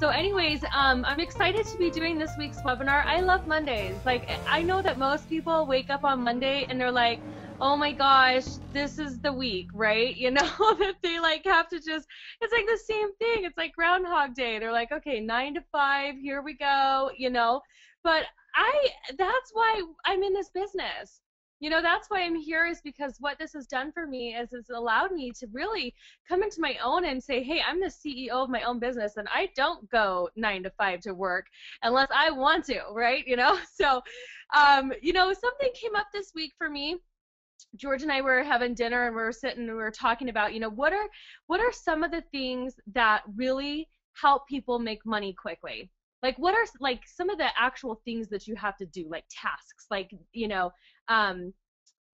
So anyways, I'm excited to be doing this week's webinar. I love Mondays. Like, I know that most people wake up on Monday and they're like, oh my gosh, this is the week, right? You know, that they like have to just, it's like the same thing. It's like Groundhog Day. They're like, okay, 9 to 5, here we go, you know. But that's why I'm in this business. You know, that's why I'm here, is because what this has done for me is it's allowed me to really come into my own and say, hey, I'm the CEO of my own business, and I don't go 9 to 5 to work unless I want to, right? You know, so, you know, something came up this week for me. George and I were having dinner and we were sitting and we were talking about, you know, what are some of the things that really help people make money quickly? Like, what are like some of the actual things that you have to do, like tasks, like, you know,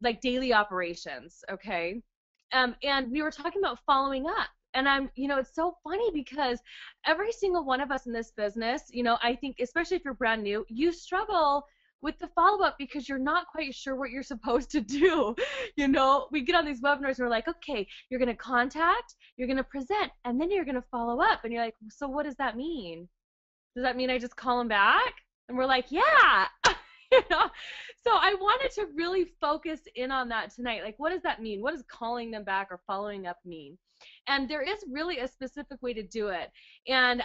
like daily operations, okay? And we were talking about following up. And you know, it's so funny because every single one of us in this business, you know, I think, especially if you're brand new, you struggle with the follow-up because you're not quite sure what you're supposed to do. You know, we get on these webinars and we're like, okay, you're going to contact, you're going to present, and then you're going to follow up. And you're like, so what does that mean? Does that mean I just call them back? And we're like, yeah. You know? So I wanted to really focus in on that tonight. Like, what does that mean? What does calling them back or following up mean? And there is really a specific way to do it. And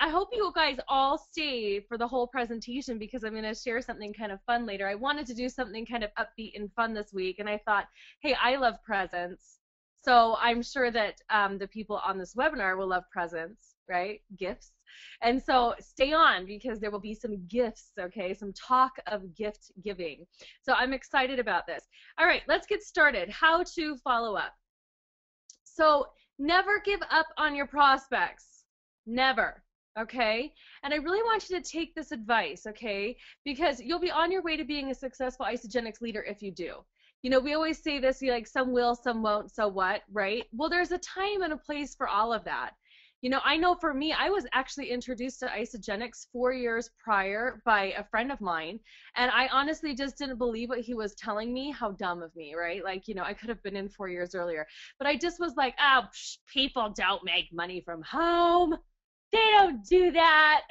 I hope you guys all stay for the whole presentation because I'm going to share something kind of fun later. I wanted to do something kind of upbeat and fun this week, and I thought, hey, I love presents. So I'm sure that the people on this webinar will love presents, right? Gifts. And so stay on because there will be some gifts, okay? Some talk of gift giving. So I'm excited about this. All right, let's get started. How to follow up. So never give up on your prospects. Never. Okay? And I really want you to take this advice, okay? Because you'll be on your way to being a successful Isagenix leader if you do. You know, we always say this, like, some will, some won't, so what, right? Well, there's a time and a place for all of that. You know, I know for me, I was actually introduced to Isagenix 4 years prior by a friend of mine, and I honestly just didn't believe what he was telling me. How dumb of me, right? Like, you know, I could have been in 4 years earlier. But I just was like, oh, people don't make money from home. They don't do that.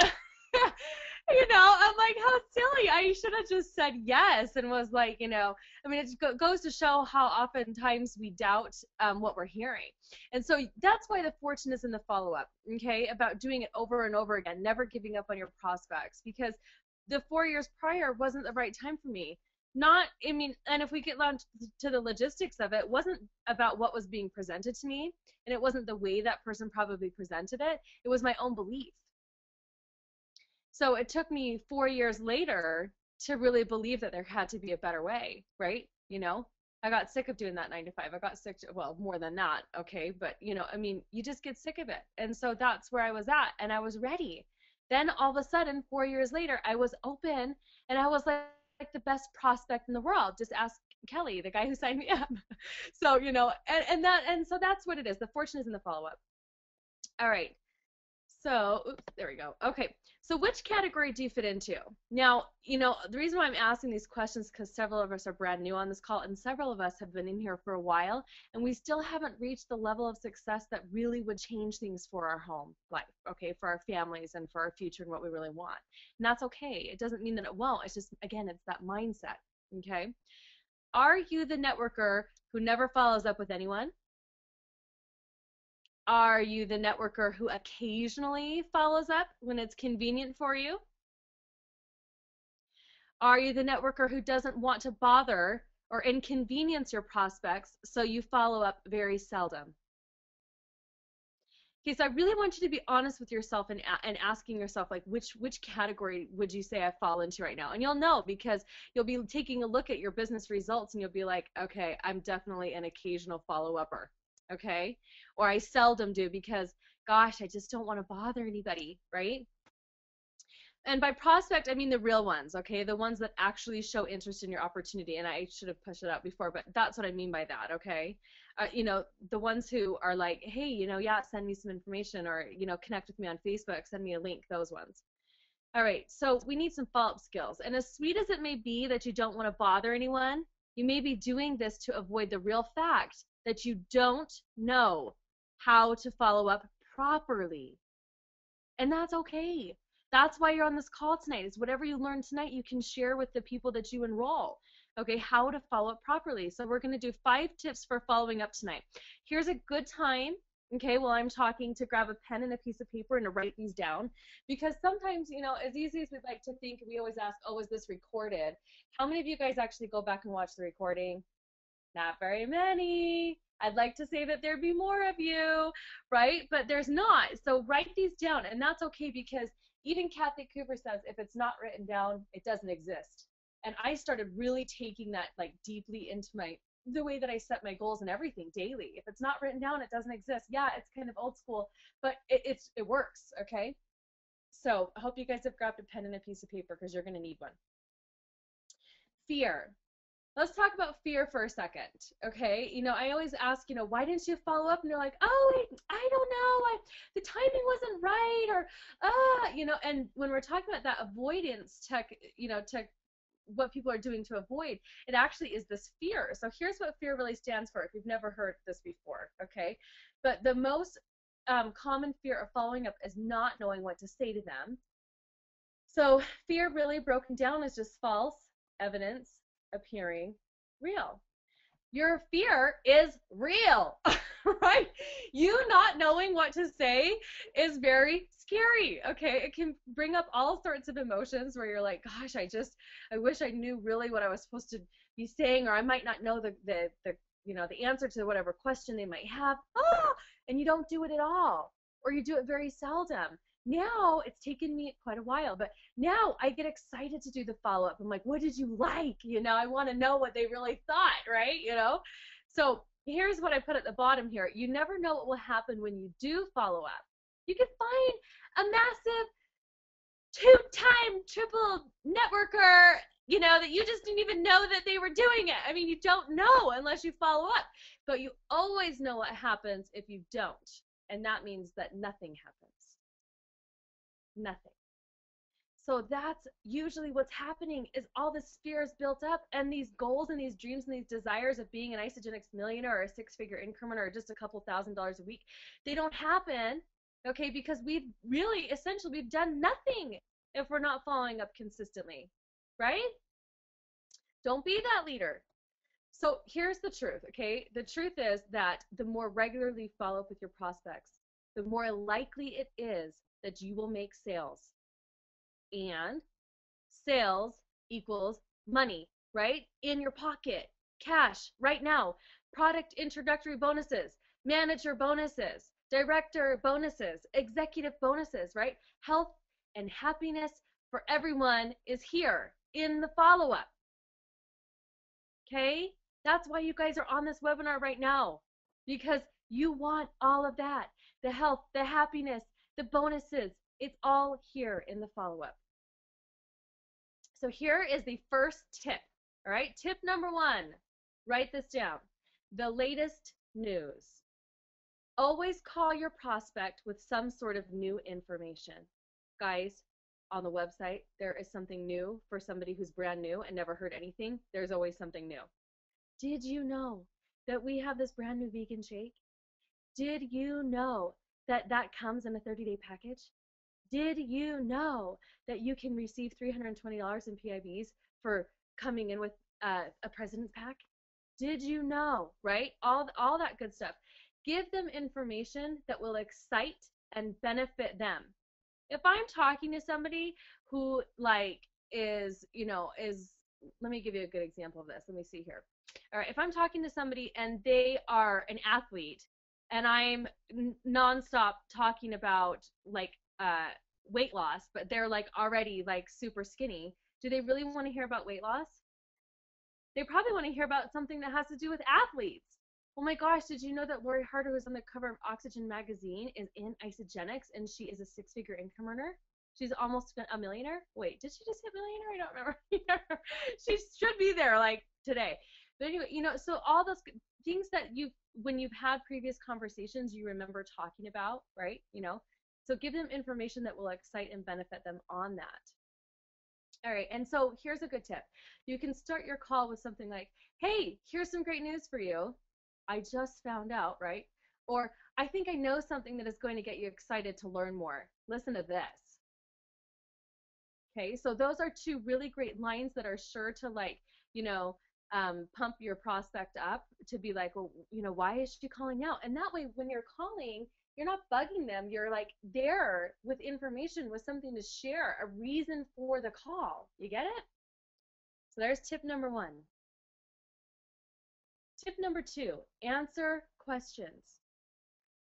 You know, I'm like, how silly. I should have just said yes and was like, you know, I mean, it goes to show how oftentimes we doubt what we're hearing. And so that's why the fortune is in the follow-up, okay, about doing it over and over again, never giving up on your prospects, because the 4 years prior wasn't the right time for me. Not, I mean, and if we get down to the logistics of it, it wasn't about what was being presented to me, and it wasn't the way that person probably presented it. It was my own belief. So it took me 4 years later to really believe that there had to be a better way, right? You know, I got sick of doing that 9 to 5. I got sick, well, more than that, okay? But, you know, I mean, you just get sick of it. And so that's where I was at, and I was ready. Then all of a sudden, 4 years later, I was open, and I was like the best prospect in the world. Just ask Kelly, the guy who signed me up. So, you know, and so that's what it is. The fortune is in the follow-up. All right. So, oops, there we go. Okay, so which category do you fit into? Now, you know, the reason why I'm asking these questions is because several of us are brand new on this call, and several of us have been in here for a while, and we still haven't reached the level of success that really would change things for our home life, okay, for our families and for our future and what we really want. And that's okay. It doesn't mean that it won't. It's just, again, it's that mindset, okay? Are you the networker who never follows up with anyone? Are you the networker who occasionally follows up when it's convenient for you? Are you the networker who doesn't want to bother or inconvenience your prospects, so you follow up very seldom? Okay, so I really want you to be honest with yourself and asking yourself, like, which category would you say I fall into right now? And you'll know because you'll be taking a look at your business results and you'll be like, okay, I'm definitely an occasional follow-upper. Okay, or I seldom do because, gosh, I just don't want to bother anybody, right? And by prospect, I mean the real ones, okay, the ones that actually show interest in your opportunity. And I should have pushed it out before, but that's what I mean by that, okay? You know, the ones who are like, hey, you know, yeah, send me some information, or, you know, connect with me on Facebook, send me a link, those ones. All right, so we need some follow-up skills. And as sweet as it may be that you don't want to bother anyone, you may be doing this to avoid the real fact that you don't know how to follow up properly. And that's okay. That's why you're on this call tonight. Is whatever you learn tonight, you can share with the people that you enroll. Okay, how to follow up properly. So we're going to do 5 tips for following up tonight. Here's a good time, okay, while I'm talking, to grab a pen and a piece of paper and to write these down. Because sometimes, you know, as easy as we'd like to think, we always ask, oh, is this recorded? How many of you guys actually go back and watch the recording? Not very many. I'd like to say that there'd be more of you, right? But there's not. So write these down, and that's okay, because even Kathy Cooper says if it's not written down, it doesn't exist. And I started really taking that like deeply into the way that I set my goals and everything daily. If it's not written down, it doesn't exist. Yeah, it's kind of old school, but it works, okay? So I hope you guys have grabbed a pen and a piece of paper, because you're going to need one. Fear. Let's talk about fear for a second, okay? You know, I always ask, you know, why didn't you follow up? And they're like, oh, I don't know, the timing wasn't right, or, you know, and when we're talking about that avoidance tech, you know, what people are doing to avoid, it actually is this fear. So here's what fear really stands for, if you've never heard this before, okay? But the most common fear of following up is not knowing what to say to them. So fear, really broken down, is just false evidence appearing real. Your fear is real, right? You not knowing what to say is very scary, okay? It can bring up all sorts of emotions where you're like, gosh, I wish I knew really what I was supposed to be saying, or I might not know the you know, the answer to whatever question they might have. And you don't do it at all, or you do it very seldom. Now it's taken me quite a while, but now I get excited to do the follow-up. I'm like, what did you like? You know, I want to know what they really thought, right? You know, so here's what I put at the bottom here. You never know what will happen when you do follow up. You can find a massive 2-time triple networker, you know, that you just didn't even know that they were doing it. I mean, you don't know unless you follow up, but you always know what happens if you don't. And that means that nothing happens. Nothing. So that's usually what's happening, is all this fear is built up, and these goals and these dreams and these desires of being an Isagenix millionaire or a 6-figure income earner or just a couple $1,000s a week, they don't happen, okay, because we've done nothing if we're not following up consistently, right? Don't be that leader. So here's the truth, okay? The truth is that the more regularly you follow up with your prospects, the more likely it is that you will make sales. And sales equals money, right? In your pocket, cash, right now. Product introductory bonuses, manager bonuses, director bonuses, executive bonuses, right? Health and happiness for everyone is here in the follow-up, okay? That's why you guys are on this webinar right now, because you want all of that. The health, the happiness, the bonuses, it's all here in the follow-up. So here is the first tip, all right? Tip number 1, write this down. The latest news. Always call your prospect with some sort of new information. Guys, on the website, there is something new for somebody who's brand new and never heard anything. There's always something new. Did you know that we have this brand new vegan shake? Did you know that that comes in a 30-day package? Did you know that you can receive $320 in PIBs for coming in with a president's pack? Did you know, right? All that good stuff. Give them information that will excite and benefit them. If I'm talking to somebody who like is, you know, let me give you a good example of this. Let me see here. All right, if I'm talking to somebody and they are an athlete, and I'm nonstop talking about like weight loss, but they're like already like super skinny, do they really want to hear about weight loss? They probably want to hear about something that has to do with athletes. Oh my gosh, did you know that Lori Harder, who's on the cover of Oxygen magazine, is in Isagenix, and she is a 6-figure income earner? She's almost a millionaire. Wait, did she just hit millionaire? I don't remember. She should be there like today. But anyway, you know, so all those things that when you've had previous conversations, you remember talking about, right? You know, so give them information that will excite and benefit them on that. All right, and so here's a good tip. You can start your call with something like, hey, here's some great news for you. I just found out, right? Or I think I know something that is going to get you excited to learn more. Listen to this. Okay, so those are two really great lines that are sure to like, you know, pump your prospect up to be like, well, you know, why is she calling out? And that way, when you're calling, you're not bugging them. You're like there with information, with something to share, a reason for the call. You get it? So there's tip number one. Tip number two, answer questions.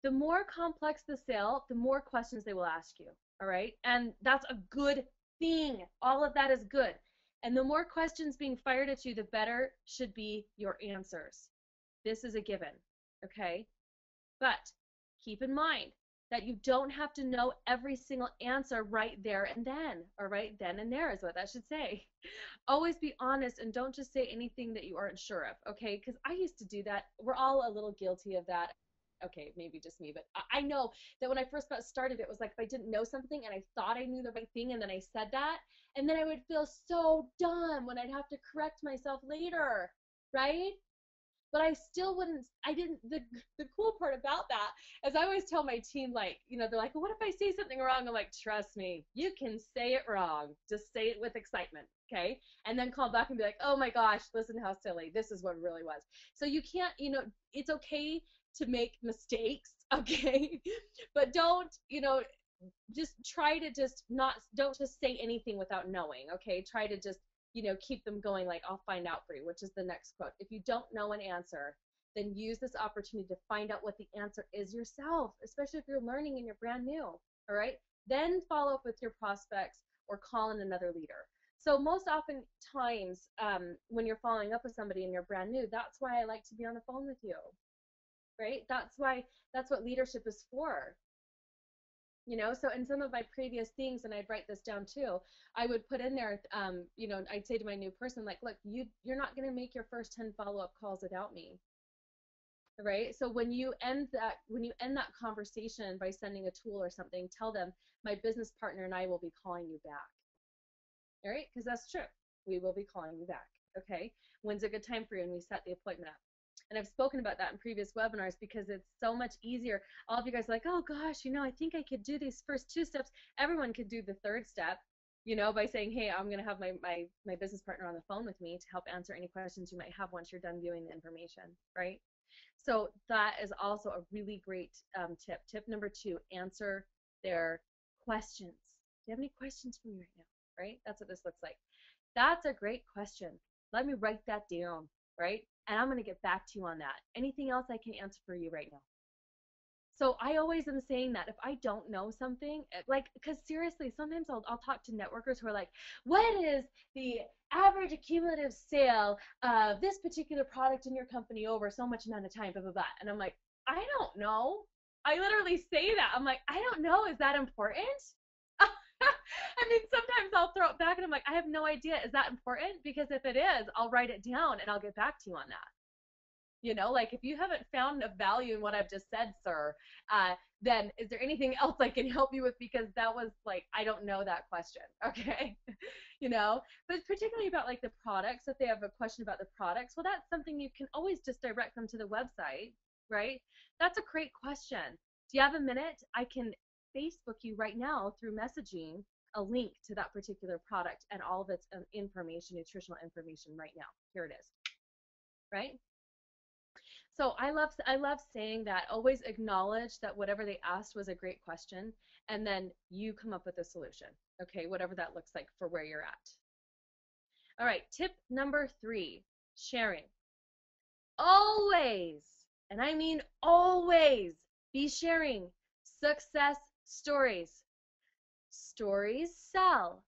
The more complex the sale, the more questions they will ask you. All right. And that's a good thing. All of that is good. And the more questions being fired at you, the better should be your answers. This is a given. Okay. But keep in mind that you don't have to know every single answer right there and then, or right then and there is what that should say. Always be honest and don't just say anything that you aren't sure of, okay? Because I used to do that. We're all a little guilty of that. Okay, maybe just me, but I know that when I first got started, it was like if I didn't know something and I thought I knew the right thing and then I said that, and then I would feel so dumb when I'd have to correct myself later, right? But I still wouldn't, I didn't, the cool part about that is I always tell my team, like, you know, they're like, well, what if I say something wrong? I'm like, trust me, you can say it wrong. Just say it with excitement, okay? And then call back and be like, oh my gosh, listen how silly. This is what it really was. So you can't, you know, it's okay to make mistakes, okay? But don't, you know, just try to just not, don't just say anything without knowing, okay? Try to just, you know, keep them going, like, I'll find out for you, which is the next quote. If you don't know an answer, then use this opportunity to find out what the answer is yourself, especially if you're learning and you're brand new, all right? Then follow up with your prospects or call in another leader. So most often times when you're following up with somebody and you're brand new, that's why I like to be on the phone with you, right? That's what leadership is for. You know, so in some of my previous things, and I'd write this down too, I would put in there, you know, I'd say to my new person, like, look, you're not going to make your first 10 follow-up calls without me, right? So when you end that conversation by sending a tool or something, tell them my business partner and I will be calling you back, all right? Because that's true. We will be calling you back, okay? When's a good time for you? And we set the appointment up. And I've spoken about that in previous webinars because it's so much easier. All of you guys are like, oh gosh, you know, I think I could do these first two steps. Everyone could do the third step, you know, by saying, hey, I'm going to have my business partner on the phone with me to help answer any questions you might have once you're done viewing the information, right? So that is also a really great tip. Tip number two, answer their questions. Do you have any questions for me right now, right? That's what this looks like. That's a great question. Let me write that down, right? And I'm going to get back to you on that. Anything else I can answer for you right now? So I always am saying that if I don't know something, like, because seriously, sometimes I'll talk to networkers who are like, what is the average accumulative sale of this particular product in your company over so much amount of time, blah, blah, blah. And I'm like, I don't know. I literally say that. I'm like, I don't know. Is that important? I mean, sometimes I'll throw it back and I'm like, I have no idea. Is that important? Because if it is, I'll write it down and I'll get back to you on that. You know, like if you haven't found a value in what I've just said, sir, then is there anything else I can help you with? Because that was like, I don't know that question, okay? You know, but particularly about like the products, if they have a question about the products, well, that's something you can always just direct them to the website, right? That's a great question. Do you have a minute? I can Facebook you right now through messaging a link to that particular product and all of its information, nutritional information right now. Here it is, right? So I love saying that. Always acknowledge that whatever they asked was a great question, and then you come up with a solution, okay, whatever that looks like for where you're at. All right, tip number 3, sharing. Always, and I mean always, be sharing success stories. Stories sell,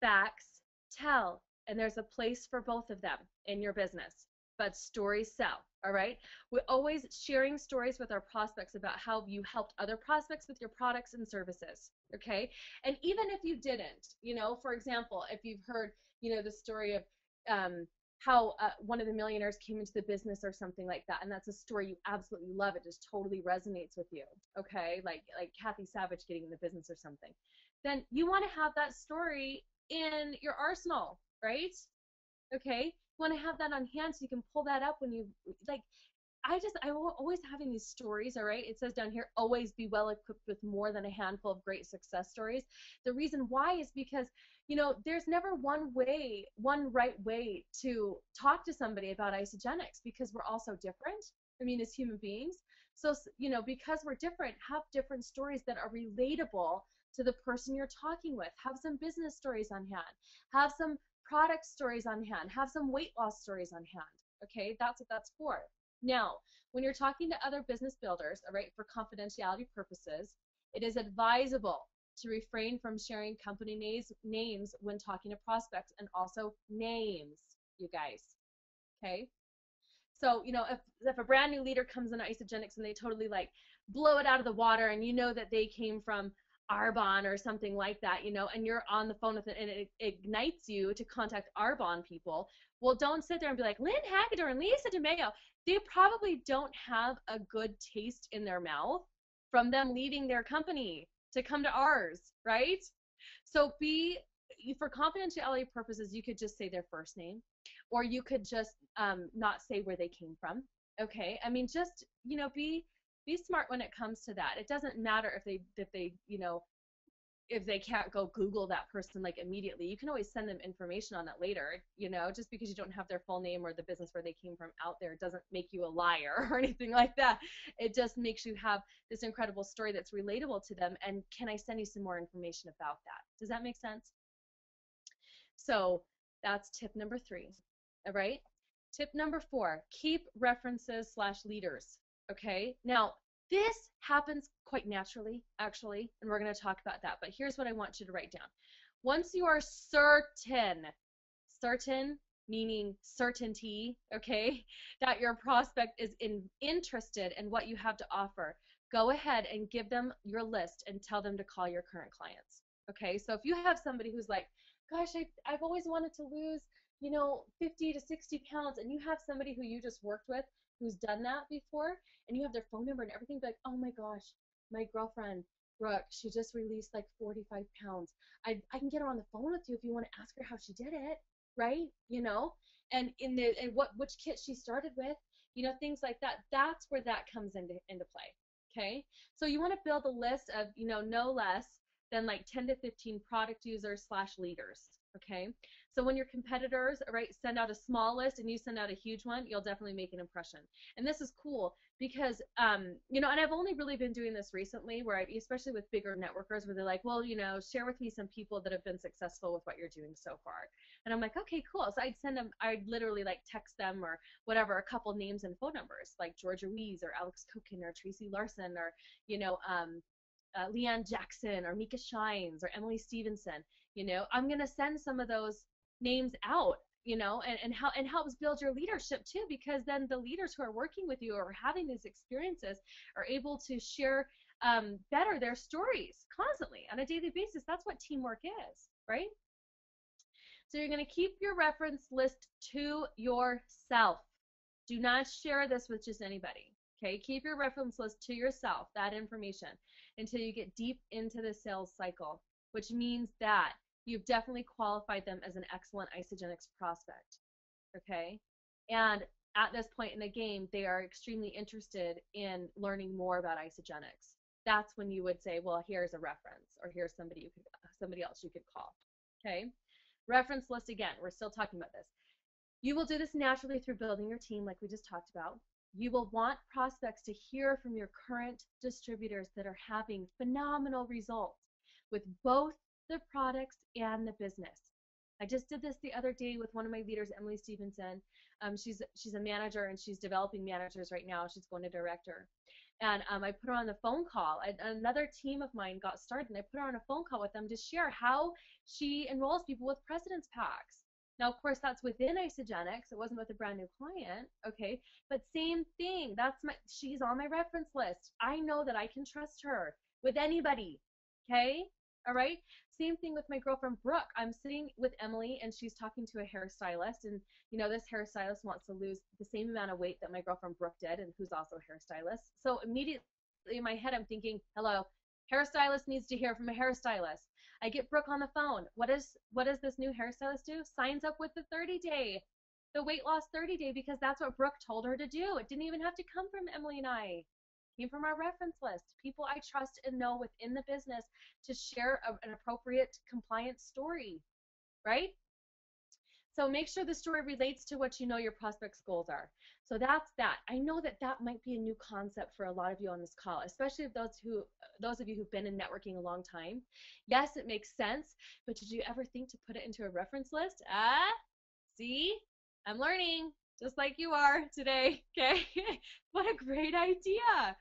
facts tell, and there's a place for both of them in your business, but stories sell, all right? We're always sharing stories with our prospects about how you helped other prospects with your products and services, okay? And even if you didn't, you know, for example, if you've heard, you know, the story of how one of the millionaires came into the business or something like that, and that's a story you absolutely love, it just totally resonates with you, okay? Like Kathy Savage getting in the business or something. Then you want to have that story in your arsenal, right? Okay? You want to have that on hand so you can pull that up when you, like, I'm always having these stories, all right? It says down here, always be well equipped with more than a handful of great success stories. The reason why is because, there's never one right way to talk to somebody about Isagenix, because we're all so different. I mean, as human beings. So, because we're different, have different stories that are relatable to the person you're talking with. Have some business stories on hand. Have some product stories on hand. Have some weight loss stories on hand. Okay, that's what that's for. Now, when you're talking to other business builders, all right, for confidentiality purposes, it is advisable to refrain from sharing company names when talking to prospects, and also names, you guys. Okay? So, if a brand new leader comes into Isagenix and they totally like blow it out of the water, and that they came from Arbonne or something like that, and you're on the phone with it and it ignites you to contact Arbonne people, well, don't sit there and be like, Lynn Hagedorn and Lisa DeMayo. They probably don't have a good taste in their mouth from them leaving their company to come to ours, right? So for confidentiality purposes, you could just say their first name, or you could just not say where they came from. Okay, I mean, just be smart when it comes to that. It doesn't matter if they can't go Google that person like immediately. You can always send them information on that later. Just because you don't have their full name or the business where they came from out there doesn't make you a liar or anything like that. It just makes you have this incredible story that's relatable to them. And can I send you some more information about that? Does that make sense? So that's tip number 3. All right. Tip number 4, keep references/leaders. Okay. Now, this happens quite naturally, actually, and we're going to talk about that. But here's what I want you to write down. Once you are certain meaning certainty, okay, that your prospect is interested in what you have to offer, go ahead and give them your list and tell them to call your current clients. Okay, so if you have somebody who's like, gosh, I've always wanted to lose 50 to 60 pounds, and you have somebody who you just worked with who's done that before, and you have their phone number and everything, be like, oh my gosh, my girlfriend, Brooke, she just released like 45 pounds. I can get her on the phone with you if you want to ask her how she did it, right? And which kit she started with, things like that. That's where that comes into play. Okay, so you want to build a list of no less than like 10 to 15 product users/leaders. Okay, so when your competitors, right, send out a small list and you send out a huge one, you'll definitely make an impression. And this is cool because, and I've only really been doing this recently, especially with bigger networkers, where they're like, well, share with me some people that have been successful with what you're doing so far. And I'm like, okay, cool. So I'd literally like text them or whatever, a couple names and phone numbers, like Georgia Ruiz or Alex Kokin or Tracy Larson or, Leanne Jackson or Mika Shines or Emily Stevenson. I'm going to send some of those names out, and helps build your leadership too, because then the leaders who are working with you or having these experiences are able to share better their stories constantly on a daily basis. That's what teamwork is, right? So you're going to keep your reference list to yourself. Do not share this with just anybody. Okay, keep your reference list to yourself, that information, until you get deep into the sales cycle, which means that you've definitely qualified them as an excellent Isagenix prospect. Okay, and at this point in the game, they are extremely interested in learning more about Isagenix. That's when you would say, well, here's a reference, or here's somebody else you could call. Okay, reference list again. We're still talking about this. You will do this naturally through building your team, like we just talked about. You will want prospects to hear from your current distributors that are having phenomenal results with both the products and the business. I just did this the other day with one of my leaders, Emily Stevenson. She's a manager, and she's developing managers right now. She's going to director. And I put her on the phone call. Another team of mine got started, and I put her on a phone call with them to share how she enrolls people with President's Packs. Now, of course, that's within Isagenix. It wasn't with a brand new client, okay? But same thing. She's on my reference list. I know that I can trust her with anybody, okay? All right? Same thing with my girlfriend, Brooke. I'm sitting with Emily, and she's talking to a hairstylist, and, this hairstylist wants to lose the same amount of weight that my girlfriend Brooke did, and who's also a hairstylist. So immediately in my head, I'm thinking, hello, hairstylist needs to hear from a hairstylist. I get Brooke on the phone. What does this new hairstylist do? Signs up with the 30-day the weight loss 30 day because that's what Brooke told her to do. It didn't even have to come from Emily and I. It came from our reference list. People I trust and know within the business to share an appropriate compliance story, right? So make sure the story relates to what you know your prospect's goals are. So that's that. I know that that might be a new concept for a lot of you on this call, especially if those of you who've been in networking a long time. Yes, it makes sense, but did you ever think to put it into a reference list? See, I'm learning just like you are today. Okay, what a great idea.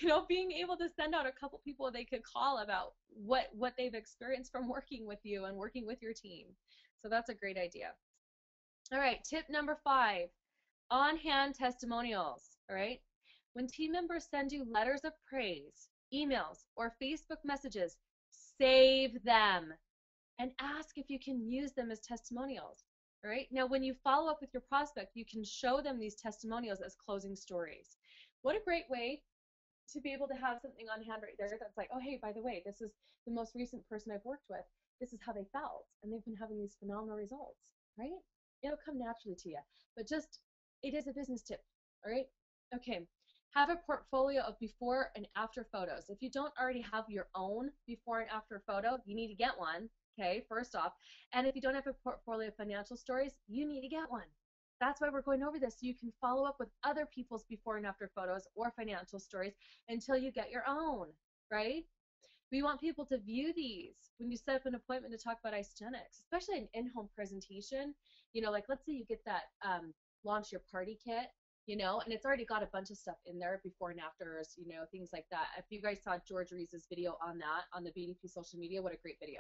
You know, being able to send out a couple people they could call about what they've experienced from working with you and working with your team. So that's a great idea. All right, tip number 5, on-hand testimonials. All right, when team members send you letters of praise, emails, or Facebook messages, save them and ask if you can use them as testimonials. All right, now when you follow up with your prospect, you can show them these testimonials as closing stories. What a great way to be able to have something on hand right there that's like, oh, hey, by the way, this is the most recent person I've worked with. This is how they felt, and they've been having these phenomenal results, right? It'll come naturally to you, but just, it is a business tip, all right? Okay, have a portfolio of before and after photos. If you don't already have your own before and after photo, you need to get one, okay, first off. And if you don't have a portfolio of financial stories, you need to get one. That's why we're going over this, so you can follow up with other people's before and after photos or financial stories until you get your own, right? We want people to view these when you set up an appointment to talk about Isagenix, especially an in-home presentation. You know, like let's say you get that launch your party kit, you know, and it's already got a bunch of stuff in there, before and afters, you know, things like that. If you guys saw George Reese's video on that, on the BDP social media, what a great video.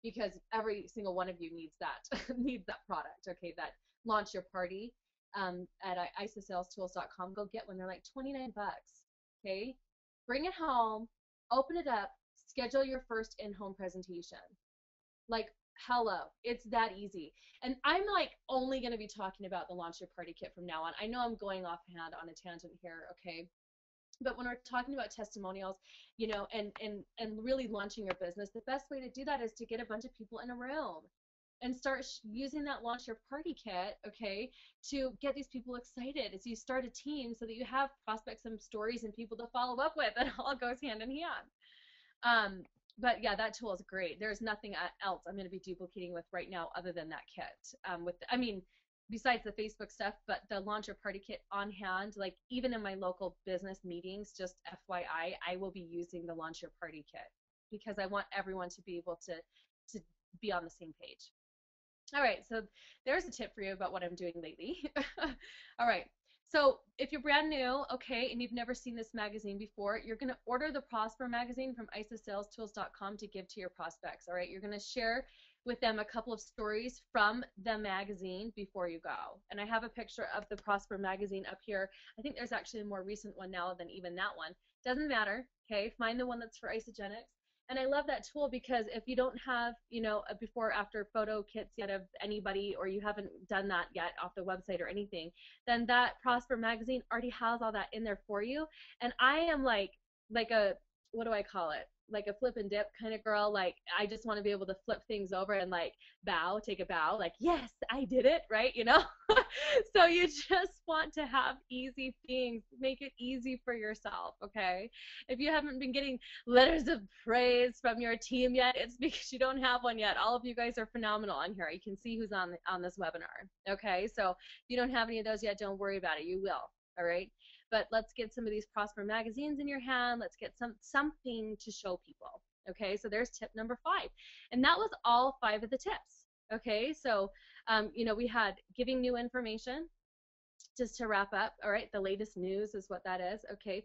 Because every single one of you needs that, needs that product, okay, that launch your party at isasalestools.com. Go get one. They're like 29 bucks, okay? Bring it home, open it up, schedule your first in-home presentation. Like, hello, it's that easy. And I'm like only going to be talking about the launch your party kit from now on. I know I'm going offhand on a tangent here, okay? But when we're talking about testimonials, you know, and really launching your business, the best way to do that is to get a bunch of people in a room and start using that launch your party kit, okay, to get these people excited as you start a team so that you have prospects and stories and people to follow up with. It all goes hand in hand. But yeah, that tool is great. There's nothing else I'm going to be duplicating with right now other than that kit. I mean, besides the Facebook stuff, but the launch your party kit on hand, like even in my local business meetings, just FYI, I will be using the launch your party kit because I want everyone to be able to be on the same page. All right, so there's a tip for you about what I'm doing lately. All right, so if you're brand new, okay, and you've never seen this magazine before, you're going to order the Prosper magazine from isasalestools.com to give to your prospects. All right, you're going to share with them a couple of stories from the magazine before you go. And I have a picture of the Prosper magazine up here. I think there's actually a more recent one now than even that one. Doesn't matter, okay? Find the one that's for Isagenix. And I love that tool because if you don't have, you know, a before after photo kits yet of anybody, or you haven't done that yet off the website or anything, then that Prosper magazine already has all that in there for you. And I am like a, what do I call it? Like a flip and dip kind of girl. Like I just want to be able to flip things over and like bow, take a bow, like, yes, I did it, right? You know? So you just want to have easy things. Make it easy for yourself, okay? If you haven't been getting letters of praise from your team yet, it's because you don't have one yet. All of you guys are phenomenal on here. You can see who's on this webinar, okay? So if you don't have any of those yet, don't worry about it. You will, all right? But let's get some of these Prosper magazines in your hand. Let's get something to show people. Okay, so there's tip number 5. And that was all 5 of the tips. Okay, so, you know, we had giving new information, just to wrap up. All right, the latest news is what that is. Okay,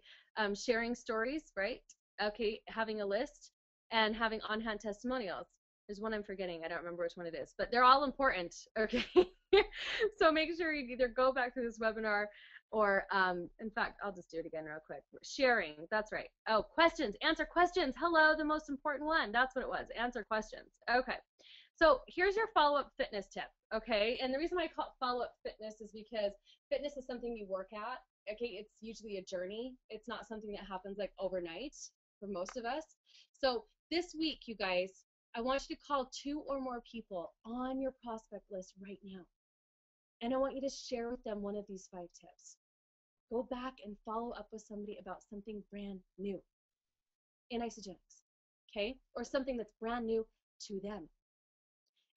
sharing stories, right? Okay, having a list and having on-hand testimonials. There's one I'm forgetting. I don't remember which one it is, but they're all important. Okay, so make sure you either go back to this webinar or, in fact, I'll just do it again real quick. Sharing, that's right. Oh, questions, answer questions. Hello, the most important one. That's what it was, answer questions. Okay, so here's your follow-up fitness tip, okay? And the reason why I call it follow-up fitness is because fitness is something you work at, okay? It's usually a journey. It's not something that happens like overnight for most of us. So this week, you guys, I want you to call 2 or more people on your prospect list right now And I want you to share with them one of these 5 tips. Go back and follow up with somebody about something brand new in Isagenix, okay? Or something that's brand new to them.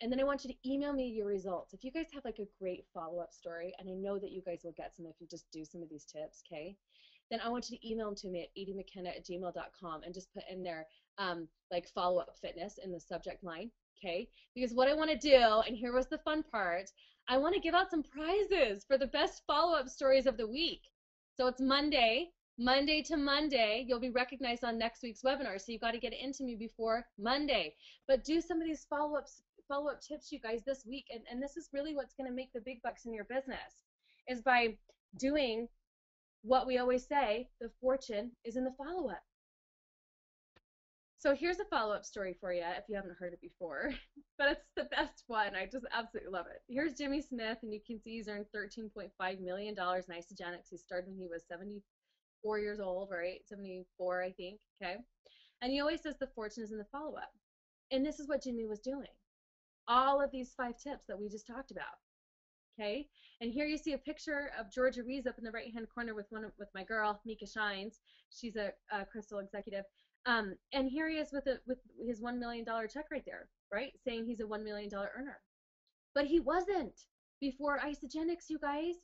And then I want you to email me your results. If you guys have like a great follow-up story, and I know that you guys will get some if you just do some of these tips, okay? Then I want you to email them to me at admckenna@gmail.com and just put in there like follow-up fitness in the subject line, okay? Because what I want to do, and here was the fun part, I want to give out some prizes for the best follow-up stories of the week. So it's Monday to Monday. You'll be recognized on next week's webinar. So you've got to get it into me before Monday. But do some of these follow-up tips, you guys, this week. And this is really what's going to make the big bucks in your business, is by doing what we always say, the fortune is in the follow-up. So here's a follow-up story for you if you haven't heard it before, but it's the best one. I just absolutely love it. Here's Jimmy Smith, and you can see he's earned $13.5 million in Isagenix. He started when he was 74 years old, right? 74, I think, okay? And he always says the fortune is in the follow-up. And this is what Jimmy was doing. All of these 5 tips that we just talked about, okay? And here you see a picture of Georgia Rees up in the right-hand corner with my girl, Mika Shines. She's a Crystal executive. And here he is with his $1 million check right there, right? Saying he's a $1 million earner. But he wasn't before Isagenix, you guys.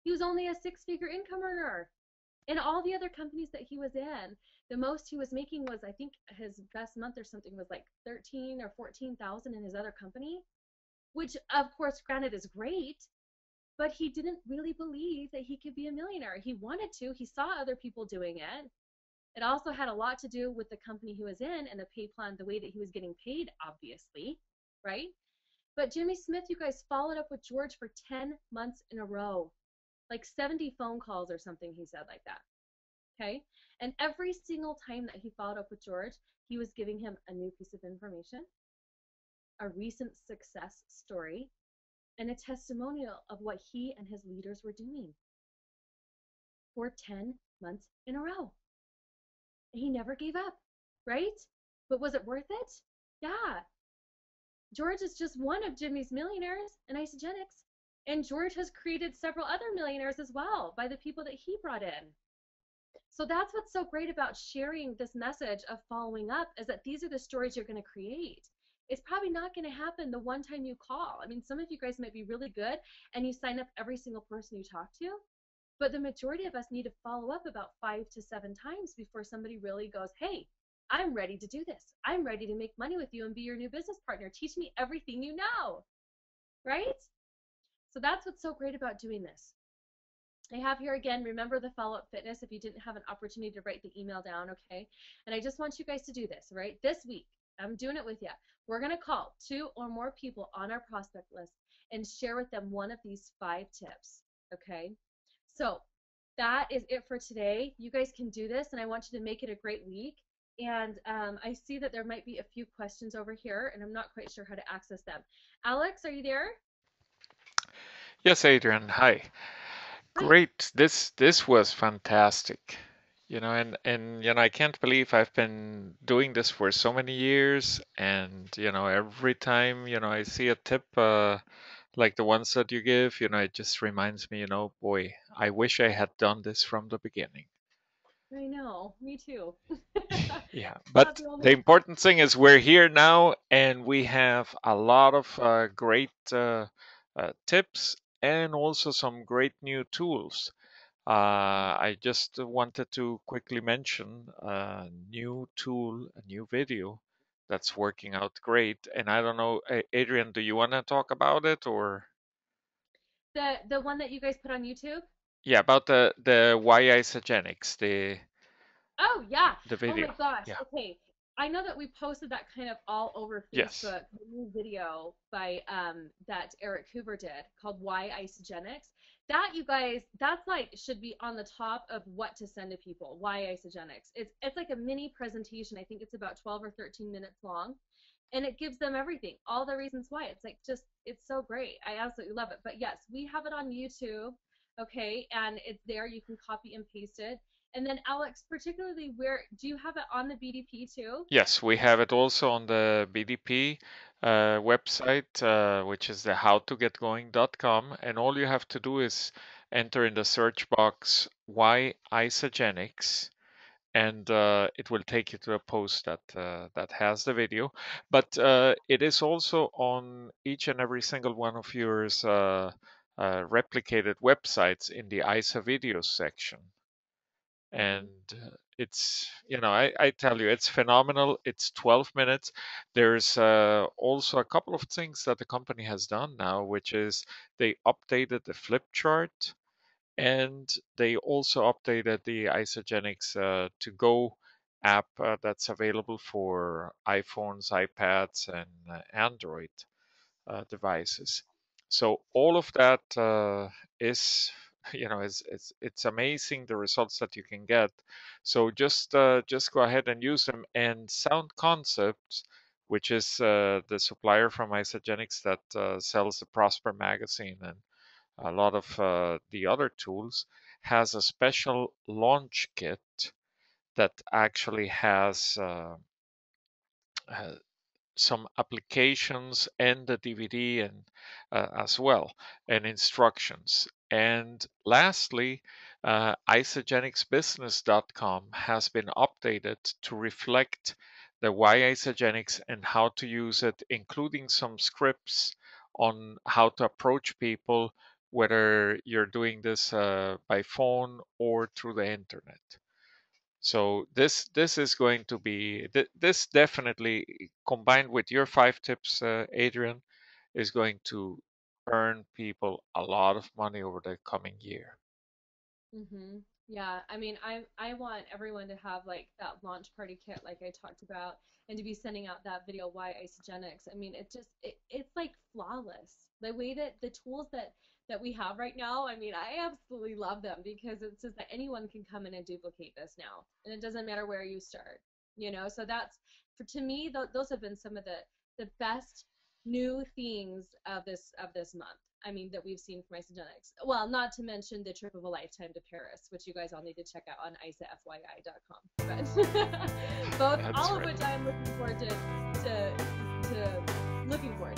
He was only a 6-figure income earner. In all the other companies that he was in, the most he was making was, I think his best month or something was like 13 or 14,000 in his other company, which of course, granted, is great, but he didn't really believe that he could be a millionaire. He wanted to. He saw other people doing it. It also had a lot to do with the company he was in and the pay plan, the way that he was getting paid, obviously, right? But Jimmy Smith, you guys, followed up with George for 10 months in a row, like 70 phone calls or something, he said, like that, okay? And every single time that he followed up with George, he was giving him a new piece of information, a recent success story, and a testimonial of what he and his leaders were doing for 10 months in a row. He never gave up, right? But was it worth it? Yeah. George is just one of Jimmy's millionaires in Isagenix. And George has created several other millionaires as well by the people that he brought in. So that's what's so great about sharing this message of following up, is that these are the stories you're going to create. It's probably not going to happen the one time you call. I mean, some of you guys might be really good and you sign up every single person you talk to, but the majority of us need to follow up about 5 to 7 times before somebody really goes, hey, I'm ready to do this. I'm ready to make money with you and be your new business partner. Teach me everything you know, right? So that's what's so great about doing this. I have here again, remember the follow-up fitness if you didn't have an opportunity to write the email down, okay? And I just want you guys to do this, right? This week, I'm doing it with you. We're going to call 2 or more people on our prospect list and share with them one of these 5 tips, okay? So that is it for today. You guys can do this, and I want you to make it a great week. And I see that there might be a few questions over here, and I'm not quite sure how to access them. Alex, are you there? Yes, Adrian. Hi. Hi. Great. This was fantastic. I can't believe I've been doing this for so many years, and every time I see a tip like the ones that you give, it just reminds me, boy, I wish I had done this from the beginning. I know, me too. Yeah, Not but the only the one. important thing is we're here now, and we have a lot of great tips and also some great new tools. I just wanted to quickly mention a new tool, a new video that's working out great. And I don't know, Adrian, do you want to talk about it or? The one that you guys put on YouTube? Yeah, about the why Isagenix, Oh yeah. the Oh my video. gosh. Yeah. Okay. I know that we posted that kind of all over Yes. Facebook, the new video by that Eric Hoover did called Why Isagenix. That, you guys, that's like should be on the top of what to send to people. Why Isagenix. It's like a mini presentation. I think it's about 12 or 13 minutes long. And it gives them everything, all the reasons why. It's like just it's so great. I absolutely love it. But yes, we have it on YouTube, okay, and it's there. You can copy and paste it. And then Alex, particularly, where do you have it on the BDP too? Yes, we have it also on the BDP. website, which is the howtogetgoing.com, and all you have to do is enter in the search box why Isagenix, and it will take you to a post that has the video. But it is also on each and every single one of yours replicated websites in the ISA videos section. Mm-hmm. And it's, I tell you, it's phenomenal. It's 12 minutes. There's also a couple of things that the company has done now, which is they updated the flip chart, and they also updated the Isagenix to go app that's available for iPhones, iPads, and Android devices. So all of that is, it's amazing the results that you can get. So just go ahead and use them. And Sound Concepts, which is the supplier from Isagenix that sells the Prosper magazine and a lot of the other tools, has a special launch kit that actually has uh, some applications and the DVD and as well, and instructions. And lastly, isagenixbusiness.com has been updated to reflect the why Isagenix and how to use it, including some scripts on how to approach people, whether you're doing this by phone or through the internet. So this is going to be this definitely, combined with your 5 tips, Adrian, is going to earn people a lot of money over the coming year. Mm-hmm. Yeah, I mean, I want everyone to have like that launch party kit, like I talked about, and to be sending out that video, why Isagenix. I mean, it's like flawless. The way that the tools that we have right now, I mean, I absolutely love them because it's just that anyone can come in and duplicate this now, and it doesn't matter where you start, you know. So that's for to me, those have been some of the best new things of this month. I mean, that we've seen from Isagenix. Well, not to mention the trip of a lifetime to Paris, which you guys all need to check out on isafyi.com. But both, That's all of right. which I am looking forward to looking forward